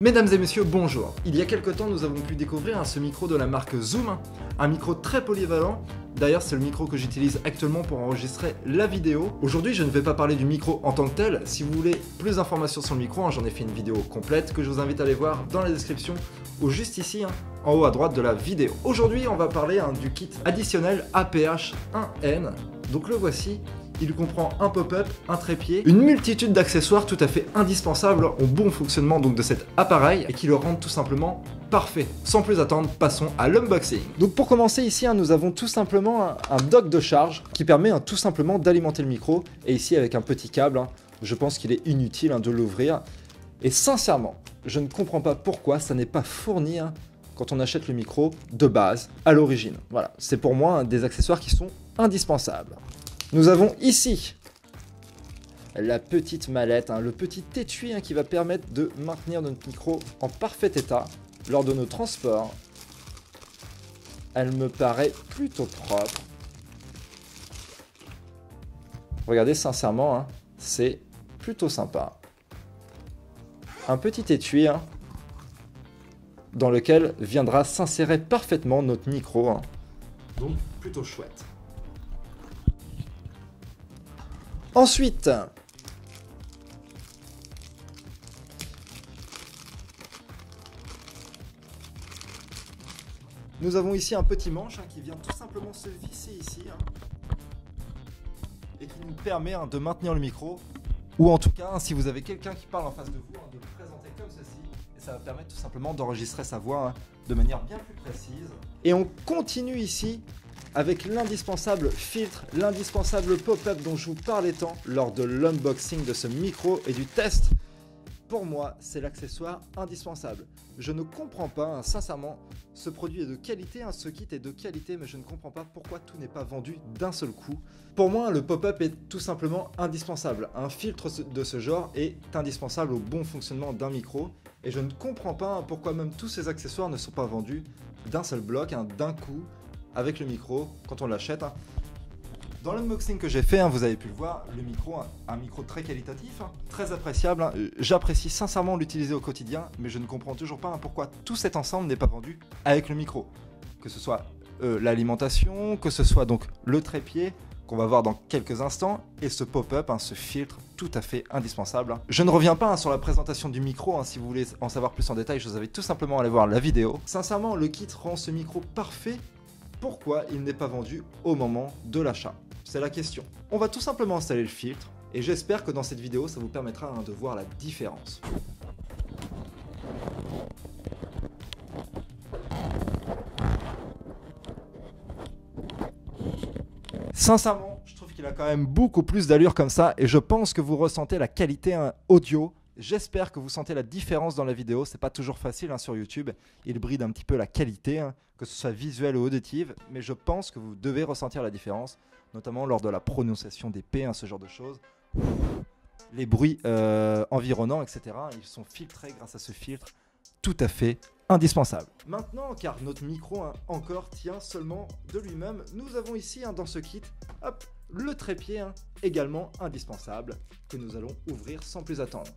Mesdames et messieurs, bonjour. Il y a quelques temps, nous avons pu découvrir ce micro de la marque Zoom, un micro très polyvalent. D'ailleurs, c'est le micro que j'utilise actuellement pour enregistrer la vidéo. Aujourd'hui, je ne vais pas parler du micro en tant que tel. Si vous voulez plus d'informations sur le micro, j'en ai fait une vidéo complète que je vous invite à aller voir dans la description ou juste ici, en haut à droite de la vidéo. Aujourd'hui, on va parler du kit additionnel APH1N. Donc le voici. Il comprend un pop-up, un trépied, une multitude d'accessoires tout à fait indispensables au bon fonctionnement donc de cet appareil et qui le rendent tout simplement parfait. Sans plus attendre, passons à l'unboxing. Donc pour commencer ici, nous avons tout simplement un dock de charge qui permet tout simplement d'alimenter le micro. Et ici avec un petit câble, je pense qu'il est inutile de l'ouvrir. Et sincèrement, je ne comprends pas pourquoi ça n'est pas fourni quand on achète le micro de base à l'origine. Voilà, c'est pour moi des accessoires qui sont indispensables. Nous avons ici la petite mallette, le petit étui qui va permettre de maintenir notre micro en parfait état lors de nos transports. Elle me paraît plutôt propre. Regardez, sincèrement, c'est plutôt sympa. Un petit étui dans lequel viendra s'insérer parfaitement notre micro. Donc plutôt chouette. Ensuite, nous avons ici un petit manche qui vient tout simplement se visser ici et qui nous permet de maintenir le micro, ou en tout cas, si vous avez quelqu'un qui parle en face de vous, de le présenter comme ceci, et ça va permettre tout simplement d'enregistrer sa voix de manière bien plus précise. Et on continue ici avec l'indispensable filtre, l'indispensable pop-up dont je vous parlais tant lors de l'unboxing de ce micro et du test. Pour moi, c'est l'accessoire indispensable. Je ne comprends pas, sincèrement, ce produit est de qualité, ce kit est de qualité, mais je ne comprends pas pourquoi tout n'est pas vendu d'un seul coup. Pour moi, le pop-up est tout simplement indispensable. Un filtre de ce genre est indispensable au bon fonctionnement d'un micro, et je ne comprends pas pourquoi même tous ces accessoires ne sont pas vendus d'un seul bloc, d'un coup, avec le micro, quand on l'achète. Dans l'unboxing que j'ai fait, vous avez pu le voir, le micro, un micro très qualitatif, très appréciable. J'apprécie sincèrement l'utiliser au quotidien, mais je ne comprends toujours pas pourquoi tout cet ensemble n'est pas vendu avec le micro. Que ce soit l'alimentation, que ce soit donc le trépied, qu'on va voir dans quelques instants, et ce pop-up, ce filtre tout à fait indispensable. Je ne reviens pas sur la présentation du micro, si vous voulez en savoir plus en détail, je vous invite tout simplement à aller voir la vidéo. Sincèrement, le kit rend ce micro parfait. Pourquoi il n'est pas vendu au moment de l'achat? C'est la question. On va tout simplement installer le filtre et j'espère que dans cette vidéo ça vous permettra de voir la différence. Sincèrement, je trouve qu'il a quand même beaucoup plus d'allure comme ça et je pense que vous ressentez la qualité audio. J'espère que vous sentez la différence dans la vidéo, c'est pas toujours facile sur YouTube, il bride un petit peu la qualité, que ce soit visuelle ou auditive, mais je pense que vous devez ressentir la différence, notamment lors de la prononciation des P, ce genre de choses. Les bruits environnants, etc., ils sont filtrés grâce à ce filtre, tout à fait indispensable. Maintenant, car notre micro encore tient seulement de lui-même, nous avons ici dans ce kit, hop, le trépied également indispensable, que nous allons ouvrir sans plus attendre.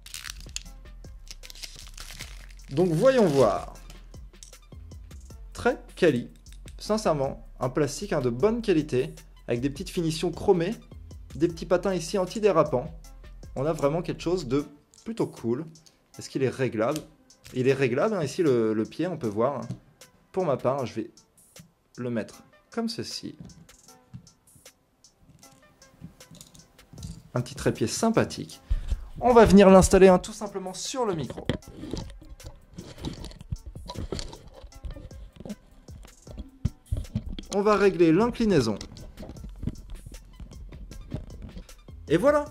Donc voyons voir. Très quali, sincèrement, un plastique de bonne qualité, avec des petites finitions chromées, des petits patins ici antidérapants. On a vraiment quelque chose de plutôt cool. Est-ce qu'il est réglable? Il est réglable, ici le pied, on peut voir. Pour ma part, je vais le mettre comme ceci. Un petit trépied sympathique. On va venir l'installer tout simplement sur le micro. On va régler l'inclinaison. Et voilà.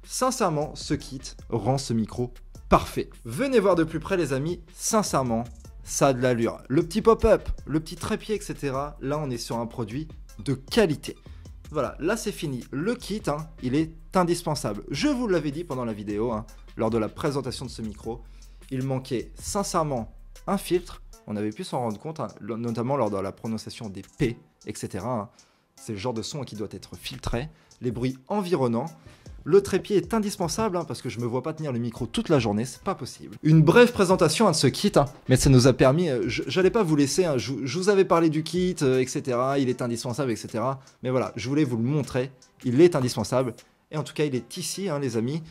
Sincèrement, ce kit rend ce micro parfait. Venez voir de plus près les amis, sincèrement, ça a de l'allure. Le petit pop-up, le petit trépied, etc. Là, on est sur un produit de qualité. Voilà, là c'est fini. Le kit, il est indispensable. Je vous l'avais dit pendant la vidéo, lors de la présentation de ce micro. Il manquait sincèrement un filtre. On avait pu s'en rendre compte, notamment lors de la prononciation des P, etc. C'est le genre de son qui doit être filtré. Les bruits environnants. Le trépied est indispensable hein, parce que je me vois pas tenir le micro toute la journée, c'est pas possible. Une brève présentation hein, de ce kit, hein, mais ça nous a permis, j'allais pas vous laisser, hein, je vous avais parlé du kit, etc. Il est indispensable, etc. Mais voilà, je voulais vous le montrer, il est indispensable. Et en tout cas, il est ici, hein, les amis.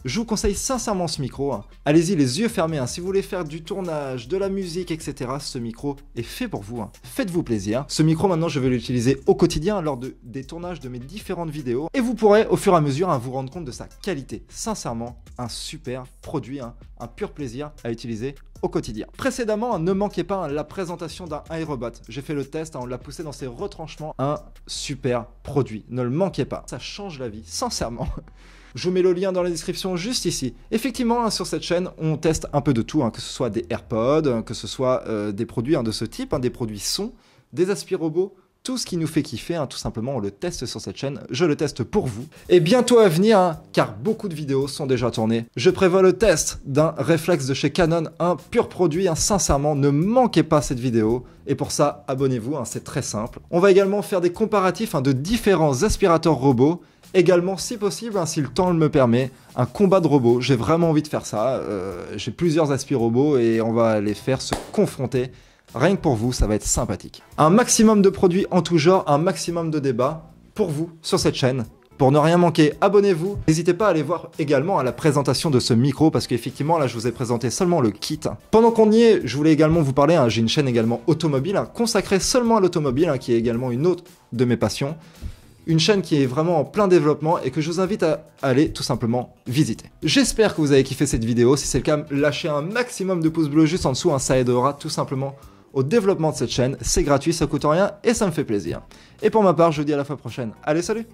Je vous conseille sincèrement ce micro. Hein. Allez-y les yeux fermés. Hein. Si vous voulez faire du tournage, de la musique, etc., ce micro est fait pour vous. Hein. Faites-vous plaisir. Ce micro, maintenant, je vais l'utiliser au quotidien lors des tournages de mes différentes vidéos. Et vous pourrez, au fur et à mesure, hein, vous rendre compte de sa qualité. Sincèrement, un super produit, hein, un pur plaisir à utiliser au quotidien. Précédemment, ne manquez pas la présentation d'un Aerobot. J'ai fait le test, on l'a poussé dans ses retranchements. Un super produit. Ne le manquez pas. Ça change la vie, sincèrement. Je vous mets le lien dans la description juste ici. Effectivement, hein, sur cette chaîne, on teste un peu de tout, hein, que ce soit des AirPods, que ce soit des produits hein, de ce type, hein, des produits son, des aspirobos, tout ce qui nous fait kiffer, hein, tout simplement, on le teste sur cette chaîne. Je le teste pour vous. Et bientôt à venir, hein, car beaucoup de vidéos sont déjà tournées, je prévois le test d'un réflexe de chez Canon, un pur produit, hein, sincèrement, ne manquez pas cette vidéo. Et pour ça, abonnez-vous, hein, c'est très simple. On va également faire des comparatifs hein, de différents aspirateurs robots. Également, si possible, hein, si le temps le me permet, un combat de robots. J'ai vraiment envie de faire ça. J'ai plusieurs aspiro-robots et on va les faire se confronter. Rien que pour vous, ça va être sympathique. Un maximum de produits en tout genre, un maximum de débats pour vous sur cette chaîne. Pour ne rien manquer, abonnez-vous. N'hésitez pas à aller voir également à la présentation de ce micro parce qu'effectivement, là, je vous ai présenté seulement le kit. Pendant qu'on y est, je voulais également vous parler, hein, j'ai une chaîne également automobile, hein, consacrée seulement à l'automobile, hein, qui est également une autre de mes passions. Une chaîne qui est vraiment en plein développement et que je vous invite à aller tout simplement visiter. J'espère que vous avez kiffé cette vidéo. Si c'est le cas, lâchez un maximum de pouces bleus juste en dessous. Hein, ça aidera tout simplement au développement de cette chaîne. C'est gratuit, ça coûte rien et ça me fait plaisir. Et pour ma part, je vous dis à la fois prochaine. Allez, salut!